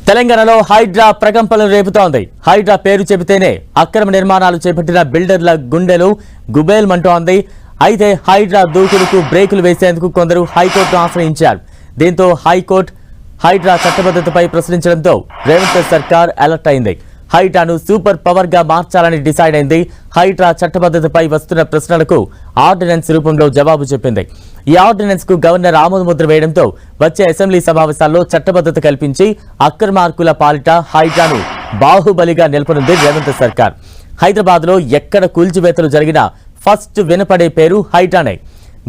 తెలంగాణలో హైడ్రా ప్రకంపనలు రేపుతోంది. హైడ్రా పేరు చెబితేనే అక్రమ నిర్మాణాలు చేపట్టిన బిల్డర్ల గుండెలు గుబేల్మంటోంది. అయితే హైడ్రా దూకుడుకు బ్రేకులు వేసేందుకు కొందరు హైకోర్టును ఆశ్రయించారు. దీంతో హైకోర్టు హైడ్రా చట్టబద్ధతపై ప్రశ్నించడంతో రేవంత్ సర్కార్ అలర్ట్ అయింది. హైడ్రాను సూపర్ పవర్ గా మార్చాలని డిసైడ్ అయింది. హైడ్రా చట్టబద్ధతపై వస్తున్న ప్రశ్నలకు ఆర్డినెన్స్ రూపంలో జవాబు చెప్పింది. ఈ ఆర్డినెన్స్ కు గవర్నర్ ఆమోదముద్ర వేయడంతో వచ్చే అసెంబ్లీ సమావేశాల్లో చట్టబద్ధత కల్పించి అక్రమార్కుల పాలిట హైడ్రాను బాహుబలిగా నిలపనుంది రేవంత్ సర్కార్. హైదరాబాద్ లో ఎక్కడ కూల్చివేతలు జరిగినా ఫస్ట్ వినపడే పేరు హైడ్రానే.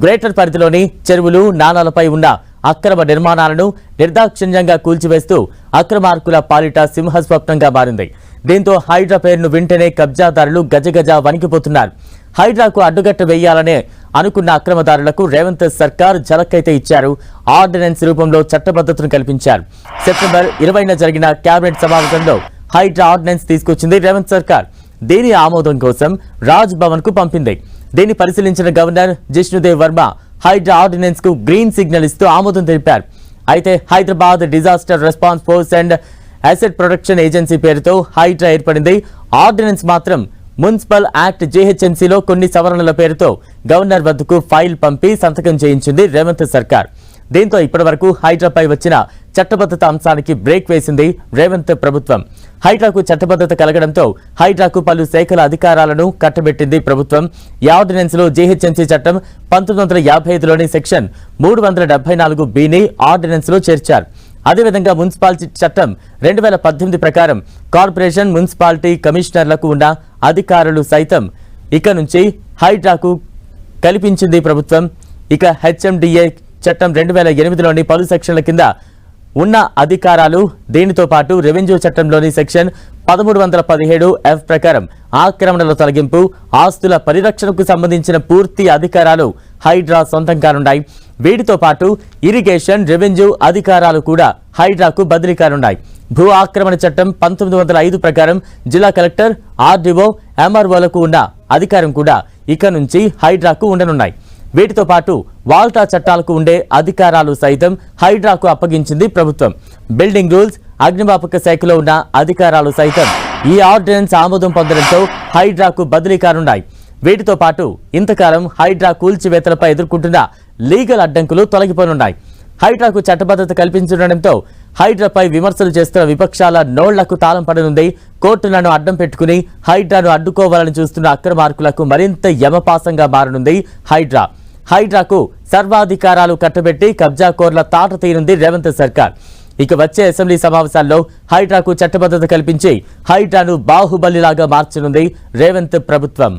గ్రేటర్ పరిధిలోని చెరువులు, నాలాలపై ఉన్న అక్రమ నిర్మాణాలను నిర్దాక్షిణ్యంగా కూల్చివేస్తూ అక్రమార్కుల పాలిట సింహస్వప్నంగా మారింది. దీంతో హైడ్రా పేరును వింటేనే కబ్జాదారులు గజగజ వణికిపోతున్నారు. హైడ్రాకు అడ్డుగట్ట వేయాలనే అనుకున్న అక్రమదారులకు రేవంత్ సర్కార్ ఝలక్కైతే ఇచ్చారు. ఆర్డినెన్స్ రూపంలో చట్టబద్ధతను కల్పించారు. సెప్టెంబర్ 20న జరిగిన కేబినెట్ సమావేశంలో హైడ్రా ఆర్డినెన్స్ తీసుకొచ్చింది రేవంత్ సర్కార్. దీని ఆమోదం కోసం రాజ్ భవన్ కు పంపింది. దీన్ని పరిశీలించిన గవర్నర్ జిష్ణుదేవ్ వర్మ హైడ్రా ఆర్డినెన్స్ కు గ్రీన్ సిగ్నల్ ఇస్తూ ఆమోదం తెలిపారు. అయితే Hyderabad disaster response force and asset protection agency పేరుతో హైడ్రా ఏర్పడింది. ఆర్డినెన్స్ మాత్రం మున్సిపల్ యాక్ట్ జీహెచ్ఎంసీలో కొన్ని సవరణల పేరుతో గవర్నర్ వద్దకు ఫైల్ పంపి సంతకం చేయించింది రేవంత్ సర్కార్. దీంతో ఇప్పటివరకు హైడ్రాపై వచ్చిన చట్టబద్ధత అంశానికి బ్రేక్ వేసింది రేవంత్ ప్రభుత్వం. హైడ్రాకు చట్టబద్ధత కలగడంతో హైడ్రాకు పలు శాఖల అధికారాలను కట్టబెట్టింది ప్రభుత్వం. ఈ ఆర్డినెన్స్ లో జీహెచ్ఎంసీ చట్టం 1955లోని సెక్షన్ 374(b)ని ఆర్డినెన్స్ లో చేర్చారు. అదేవిధంగా మున్సిపాలిటీ చట్టం 2018 ప్రకారం కార్పొరేషన్, మున్సిపాలిటీ కమిషనర్లకు ఉన్న అధికారులు సైతం ఇక నుంచి హైడ్రాకు కల్పించింది ప్రభుత్వం. ఇక హెచ్ఎండిఏ చట్టం 2008లోని పలు సెక్షన్ల కింద ఉన్న అధికారాలు, దీనితో పాటు రెవెన్యూ చట్టంలోని సెక్షన్ 1317(f) ప్రకారం ఆక్రమణల తొలగింపు, ఆస్తుల పరిరక్షణకు సంబంధించిన పూర్తి అధికారాలు హైడ్రా సొంతం కానున్నాయి. వీటితో పాటు ఇరిగేషన్, రెవెన్యూ అధికారాలు కూడా హైడ్రాకు బదిలీ కానున్నాయి. భూ ఆక్రమణ చట్టం 1905 ప్రకారం జిల్లా కలెక్టర్, ఆర్డీఓ, ఎంఆర్ఓలకు ఉన్న అధికారం కూడా ఇక నుంచి హైడ్రాకు ఉండనున్నాయి. వీటితో పాటు వాల్టా చట్టాలకు ఉండే అధికారాలు సైతం హైడ్రాకు అప్పగించింది ప్రభుత్వం. బిల్డింగ్ రూల్స్, అగ్నిమాపక శాఖలో ఉన్న అధికారాలు సైతం ఈ ఆర్డినెన్స్ ఆమోదం పొందడంతో హైడ్రాకు బదిలీ కానున్నాయి. వీటితో పాటు ఇంతకాలం హైడ్రా కూల్చివేతలపై ఎదుర్కొంటున్న లీగల్ అడ్డంకులు తొలగిపోనున్నాయి. హైడ్రాకు చట్టబద్ధత కల్పించడంతో హైడ్రాపై విమర్శలు చేస్తున్న విపక్షాల నోళ్లకు తాళం పడనుంది. కోర్టులను అడ్డం పెట్టుకుని హైడ్రాను అడ్డుకోవాలని చూస్తున్న అక్రమార్కులకు మరింత యమపాసంగా మారనుంది హైడ్రా. హైడ్రాకు సర్వాధికారాలు కట్టబెట్టి కబ్జాకోర్ల తాట తీరుంది రేవంత్ సర్కార్. ఇక వచ్చే అసెంబ్లీ సమావేశాల్లో హైడ్రాకు చట్టబద్ధత కల్పించి హైడ్రాను బాహుబలిలాగా మార్చనుంది రేవంత్ ప్రభుత్వం.